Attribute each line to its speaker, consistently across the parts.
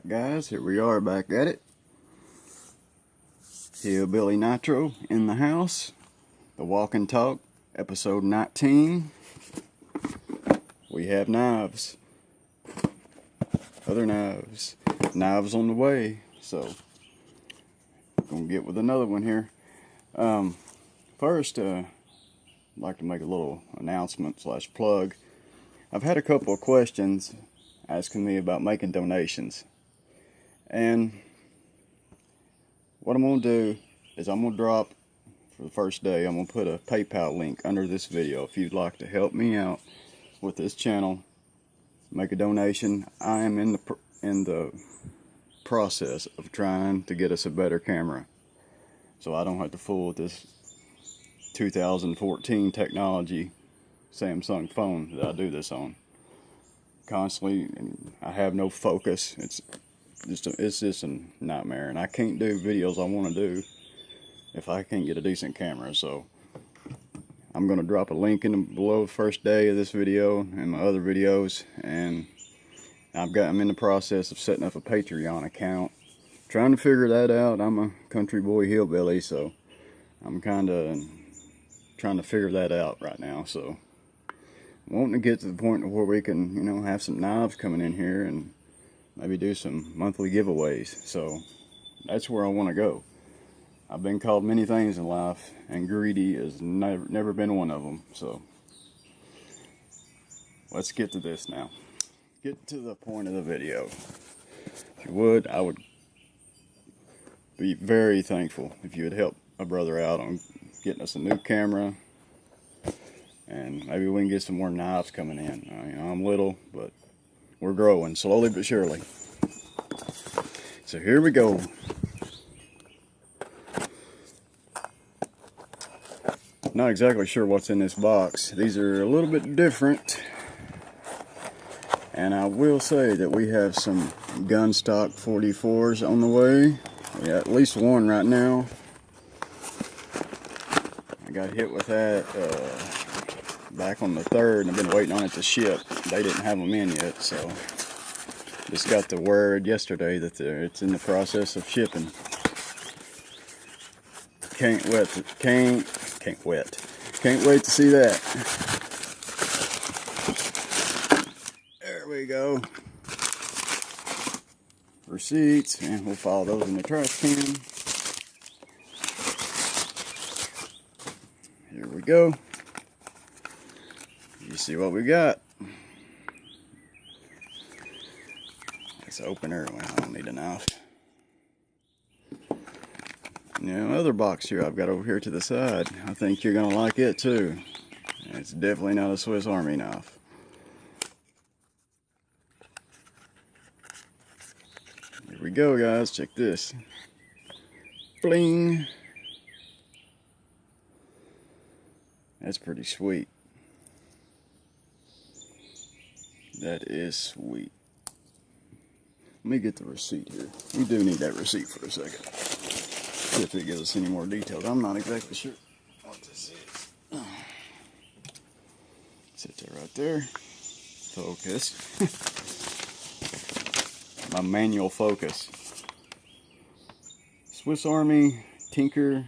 Speaker 1: Alright guys, here we are back at it. Hillbilly Nitro in the house. The Walk and Talk, episode 19. We have knives. Other knives. Knives on the way. So, gonna get with another one here. First, I'd like to make a little announcement / plug. I've had a couple of questions asking me about making donations. And what I'm going to do is I'm going to drop, for the first day, I'm going to put a PayPal link under this video. If you'd like to help me out with this channel, make a donation. I am in the process of trying to get us a better camera, so I don't have to fool with this 2014 technology Samsung phone that I do this on. Constantly, and I have no focus. It's just a nightmare, and I can't do videos I want to do if I can't get a decent camera. So I'm going to drop a link below the first day of this video and my other videos, and I'm in the process of setting up a Patreon account, trying to figure that out. I'm a country boy hillbilly, so I'm kind of trying to figure that out right now. So wanting to get to the point where we can, have some knives coming in here and maybe do some monthly giveaways. So that's where I want to go. I've been called many things in life, and greedy has never been one of them. So let's get to this now. Get to the point of the video. If you would, I would be very thankful if you would help a brother out on getting us a new camera. And maybe we can get some more knives coming in. I'm little, but we're growing slowly but surely. So here we go. Not exactly sure what's in this box. These are a little bit different. And I will say that we have some gun stock 44s on the way. We got at least one right now. I got hit with that back on the 3rd, and I've been waiting on it to ship. They didn't have them in yet, so just got the word yesterday that it's in the process of shipping. Can't wait to see that. There we go. Receipts, and we'll file those in the trash can. Here we go. You see what we got. Let's open her. Well, I don't need a knife. Now, other box here I've got over here to the side. I think you're gonna like it too. It's definitely not a Swiss Army knife. Here we go, guys. Check this. Bling. That's pretty sweet. That is sweet. Let me get the receipt here. We do need that receipt for a second. See if it gives us any more details. I'm not exactly sure what this is. Sit there right there. Focus. My manual focus. Swiss Army Tinker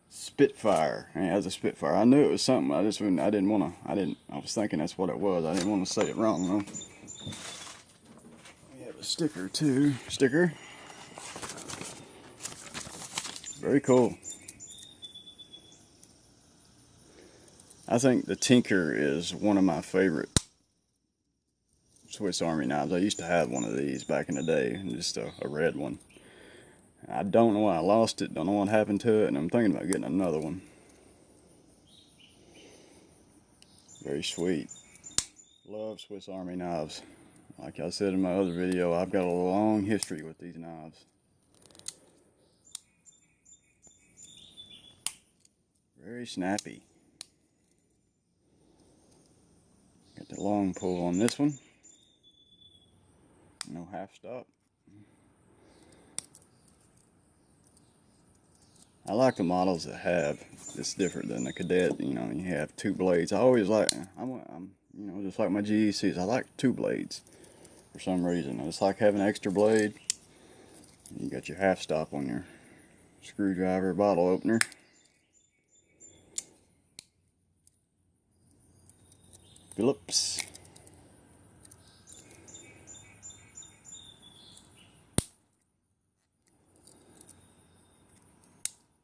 Speaker 1: Spitfire. It has a Spitfire. I knew it was something. I was thinking that's what it was. I didn't want to say it wrong though. We have a sticker too. Sticker. Very cool. I think the Tinker is one of my favorite Swiss Army knives. I used to have one of these back in the day, just a red one. I don't know why I lost it, don't know what happened to it, and I'm thinking about getting another one. Very sweet. Love Swiss Army knives. Like I said in my other video, I've got a long history with these knives. Very snappy. Got the long pull on this one. No half stop. I like the models that have, it's different than the Cadet, you have two blades. I always like, just like my GECs, I like two blades. for some reason. It's like having an extra blade. You got your half stop on your screwdriver bottle opener. Phillips.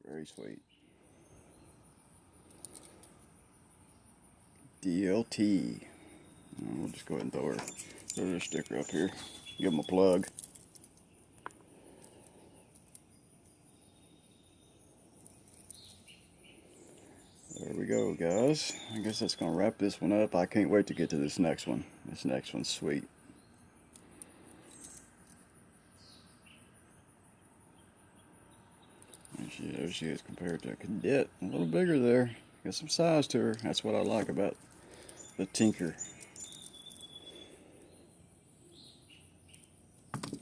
Speaker 1: Very sweet. DLT. We'll just go ahead and throw her sticker up here. Give them a plug. There we go, guys. I guess that's going to wrap this one up. I can't wait to get to this next one. This next one's sweet. There she is compared to a cadet. A little bigger there. Got some size to her. That's what I like about the Tinker.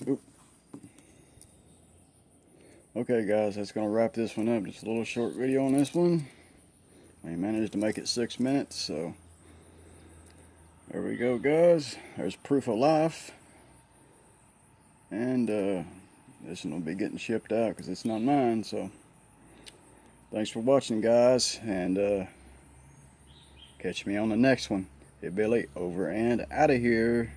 Speaker 1: Oop. Okay, guys, that's going to wrap this one up. Just a little short video on this one. We managed to make it 6 minutes, so there we go, guys. There's proof of life. And this one will be getting shipped out because it's not mine, so thanks for watching, guys, and catch me on the next one. Hey, Billy, over and out of here.